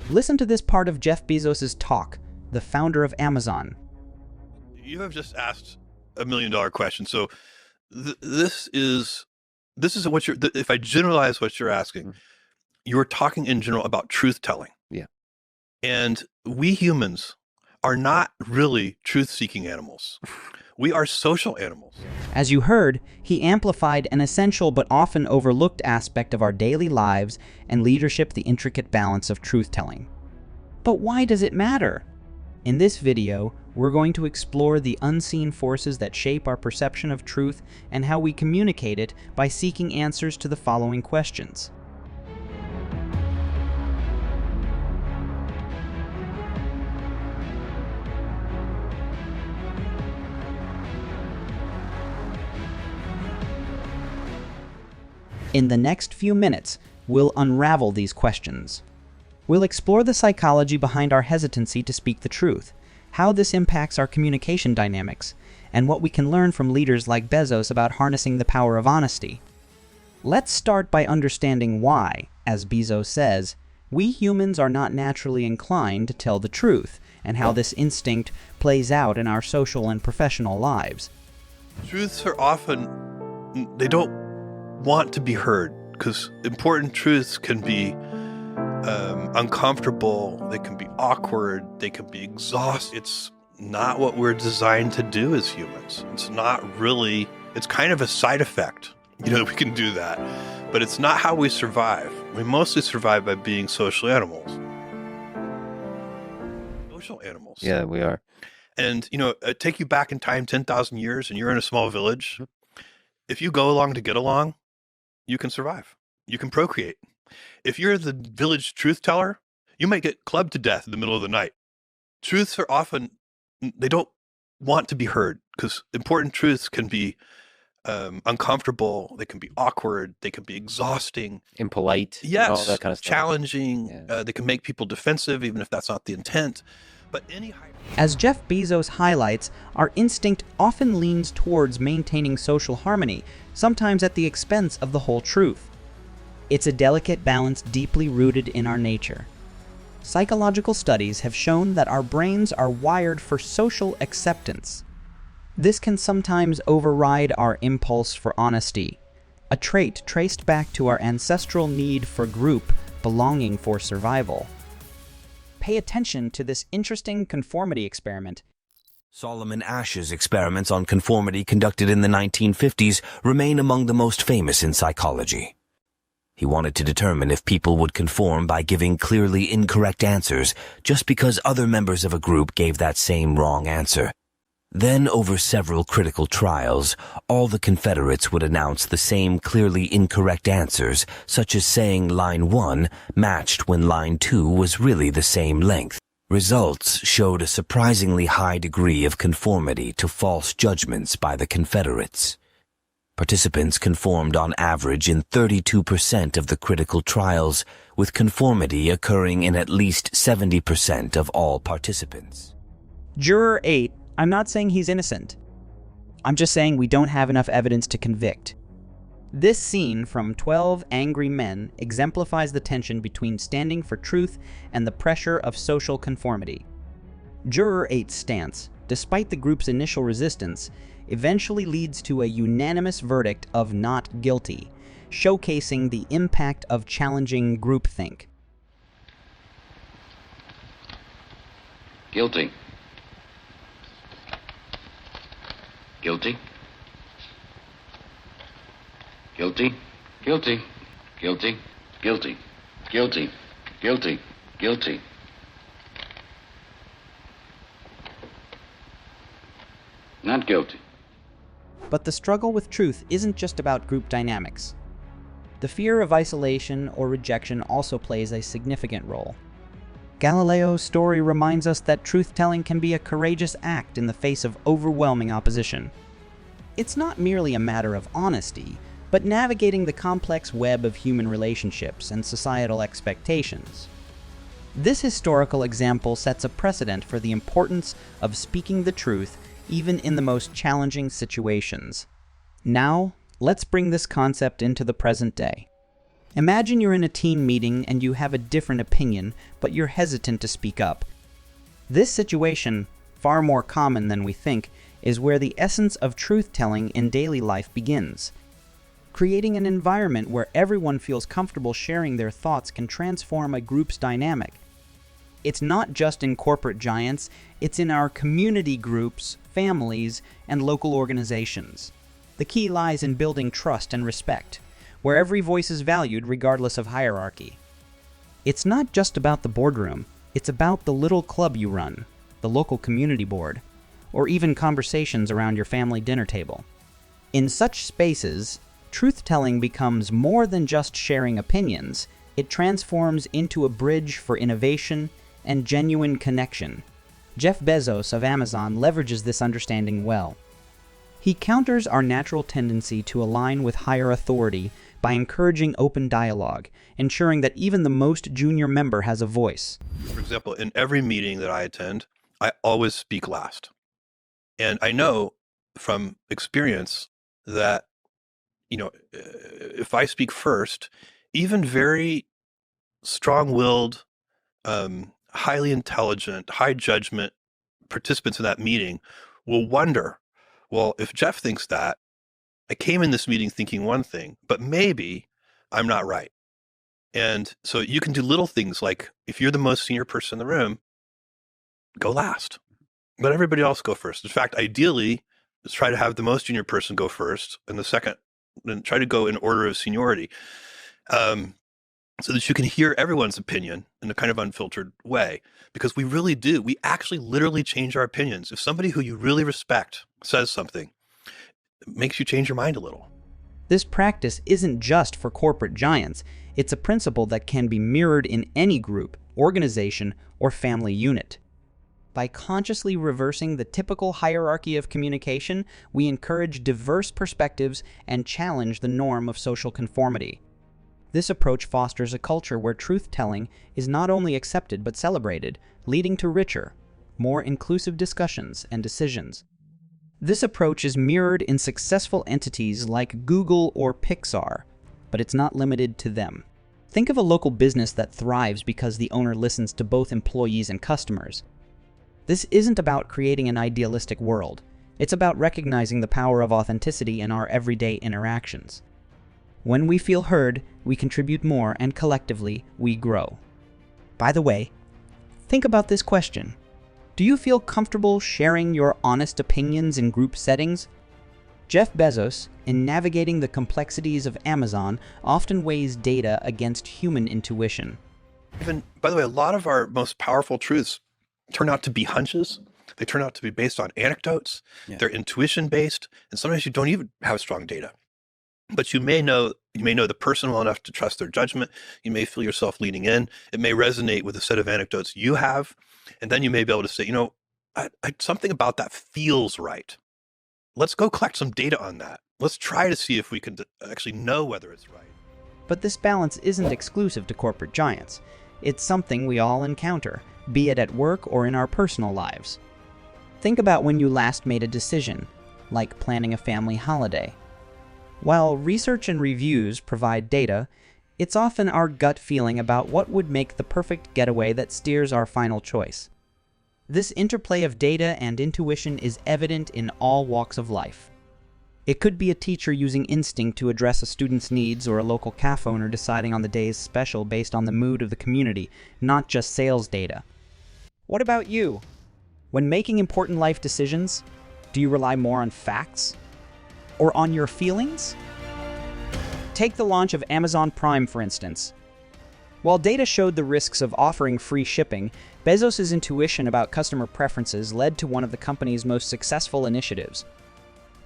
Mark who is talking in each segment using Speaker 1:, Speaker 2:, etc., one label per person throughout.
Speaker 1: Listen to this part of Jeff Bezos' talk, the founder of Amazon.
Speaker 2: You have just asked $1 million question. So this is what you're, if I generalize what you're asking, you're talking in general about truth telling.
Speaker 3: Yeah.
Speaker 2: And we humans are not really truth-seeking animals. We are social animals.
Speaker 1: As you heard, he amplified an essential but often overlooked aspect of our daily lives and leadership, the intricate balance of truth-telling. But why does it matter? In this video, we're going to explore the unseen forces that shape our perception of truth and how we communicate it by seeking answers to the following questions. In the next few minutes, we'll unravel these questions. We'll explore the psychology behind our hesitancy to speak the truth, how this impacts our communication dynamics, and what we can learn from leaders like Bezos about harnessing the power of honesty. Let's start by understanding why, as Bezos says, we humans are not naturally inclined to tell the truth, and how this instinct plays out in our social and professional lives.
Speaker 2: Truths are often, they don't want to be heard, because important truths can be uncomfortable, they can be awkward, they can be exhausting. It's not what we're designed to do as humans. It's not really, it's kind of a side effect, we can do that, but it's not how we survive. We mostly survive by being social animals. Social animals.
Speaker 3: Yeah, we are.
Speaker 2: And, take you back in time 10,000 years and you're in a small village. If you go along to get along, you can survive. You can procreate. If you're the village truth teller, you might get clubbed to death in the middle of the night. Truths are often, they don't want to be heard, because important truths can be uncomfortable, they can be awkward, they can be exhausting.
Speaker 3: Impolite.
Speaker 2: Yes,
Speaker 3: all that kind of stuff.
Speaker 2: Challenging.
Speaker 3: Yeah.
Speaker 2: They can make people defensive, even if that's not the intent. But
Speaker 1: As Jeff Bezos highlights, our instinct often leans towards maintaining social harmony, sometimes at the expense of the whole truth. It's a delicate balance deeply rooted in our nature. Psychological studies have shown that our brains are wired for social acceptance. This can sometimes override our impulse for honesty, a trait traced back to our ancestral need for group belonging for survival. Pay attention to this interesting conformity experiment.
Speaker 4: Solomon Asch's experiments on conformity conducted in the 1950s remain among the most famous in psychology. He wanted to determine if people would conform by giving clearly incorrect answers just because other members of a group gave that same wrong answer. Then, over several critical trials, all the Confederates would announce the same clearly incorrect answers, such as saying line 1 matched when line 2 was really the same length. Results showed a surprisingly high degree of conformity to false judgments by the Confederates. Participants conformed on average in 32% of the critical trials, with conformity occurring in at least 70% of all participants.
Speaker 1: Juror 8, I'm not saying he's innocent. I'm just saying we don't have enough evidence to convict. This scene from 12 Angry Men exemplifies the tension between standing for truth and the pressure of social conformity. Juror 8's stance, despite the group's initial resistance, eventually leads to a unanimous verdict of not guilty, showcasing the impact of challenging groupthink.
Speaker 5: Guilty. Guilty. Guilty. Guilty. Guilty. Guilty. Guilty. Guilty. Guilty. Not guilty.
Speaker 1: But the struggle with truth isn't just about group dynamics. The fear of isolation or rejection also plays a significant role. Galileo's story reminds us that truth-telling can be a courageous act in the face of overwhelming opposition. It's not merely a matter of honesty, but navigating the complex web of human relationships and societal expectations. This historical example sets a precedent for the importance of speaking the truth even in the most challenging situations. Now, let's bring this concept into the present day. Imagine you're in a team meeting and you have a different opinion, but you're hesitant to speak up. This situation, far more common than we think, is where the essence of truth-telling in daily life begins. Creating an environment where everyone feels comfortable sharing their thoughts can transform a group's dynamic. It's not just in corporate giants, it's in our community groups, families, and local organizations. The key lies in building trust and respect, where every voice is valued regardless of hierarchy. It's not just about the boardroom, it's about the little club you run, the local community board, or even conversations around your family dinner table. In such spaces, truth-telling becomes more than just sharing opinions. It transforms into a bridge for innovation and genuine connection. Jeff Bezos of Amazon leverages this understanding well. He counters our natural tendency to align with higher authority by encouraging open dialogue, ensuring that even the most junior member has a voice.
Speaker 2: For example, in every meeting that I attend, I always speak last. And I know from experience that, if I speak first, even very strong-willed, highly intelligent, high judgment participants in that meeting will wonder, well, if Jeff thinks that, I came in this meeting thinking one thing, but maybe I'm not right. And so you can do little things like, if you're the most senior person in the room, go last. Let everybody else go first. In fact, ideally, let's try to have the most junior person go first and the second, and try to go in order of seniority, so that you can hear everyone's opinion in a kind of unfiltered way. Because we really do. We actually literally change our opinions. If somebody who you really respect says something, it makes you change your mind a little.
Speaker 1: This practice isn't just for corporate giants. It's a principle that can be mirrored in any group, organization, or family unit. By consciously reversing the typical hierarchy of communication, we encourage diverse perspectives and challenge the norm of social conformity. This approach fosters a culture where truth-telling is not only accepted but celebrated, leading to richer, more inclusive discussions and decisions. This approach is mirrored in successful entities like Google or Pixar, but it's not limited to them. Think of a local business that thrives because the owner listens to both employees and customers. This isn't about creating an idealistic world. It's about recognizing the power of authenticity in our everyday interactions. When we feel heard, we contribute more, and collectively, we grow. By the way, think about this question. Do you feel comfortable sharing your honest opinions in group settings? Jeff Bezos, in navigating the complexities of Amazon, often weighs data against human intuition.
Speaker 2: By the way, a lot of our most powerful truths turn out to be hunches. They turn out to be based on anecdotes. Yeah. They're intuition-based, and sometimes you don't even have strong data. But you may know the person well enough to trust their judgment. You may feel yourself leaning in. It may resonate with a set of anecdotes you have. And then you may be able to say, something about that feels right. Let's go collect some data on that. Let's try to see if we can actually know whether it's right.
Speaker 1: But this balance isn't exclusive to corporate giants. It's something we all encounter, be it at work or in our personal lives. Think about when you last made a decision, like planning a family holiday. While research and reviews provide data, it's often our gut feeling about what would make the perfect getaway that steers our final choice. This interplay of data and intuition is evident in all walks of life. It could be a teacher using instinct to address a student's needs, or a local cafe owner deciding on the day's special based on the mood of the community, not just sales data. What about you? When making important life decisions, do you rely more on facts or on your feelings? Take the launch of Amazon Prime, for instance. While data showed the risks of offering free shipping, Bezos' intuition about customer preferences led to one of the company's most successful initiatives.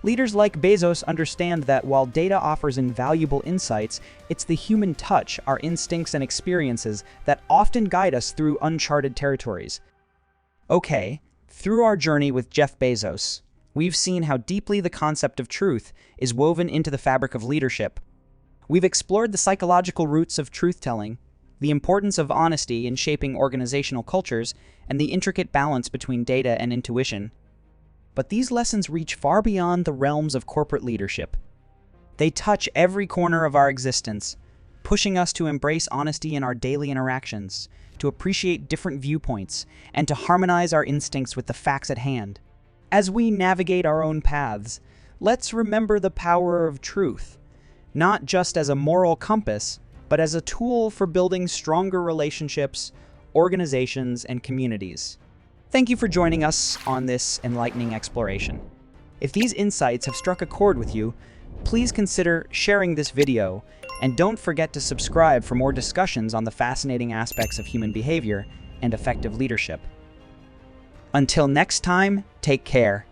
Speaker 1: Leaders like Bezos understand that while data offers invaluable insights, it's the human touch, our instincts and experiences, that often guide us through uncharted territories. Okay, through our journey with Jeff Bezos, we've seen how deeply the concept of truth is woven into the fabric of leadership. We've explored the psychological roots of truth-telling, the importance of honesty in shaping organizational cultures, and the intricate balance between data and intuition. But these lessons reach far beyond the realms of corporate leadership. They touch every corner of our existence, pushing us to embrace honesty in our daily interactions, to appreciate different viewpoints, and to harmonize our instincts with the facts at hand. As we navigate our own paths, let's remember the power of truth, not just as a moral compass, but as a tool for building stronger relationships, organizations, and communities. Thank you for joining us on this enlightening exploration. If these insights have struck a chord with you, please consider sharing this video, and don't forget to subscribe for more discussions on the fascinating aspects of human behavior and effective leadership. Until next time, take care.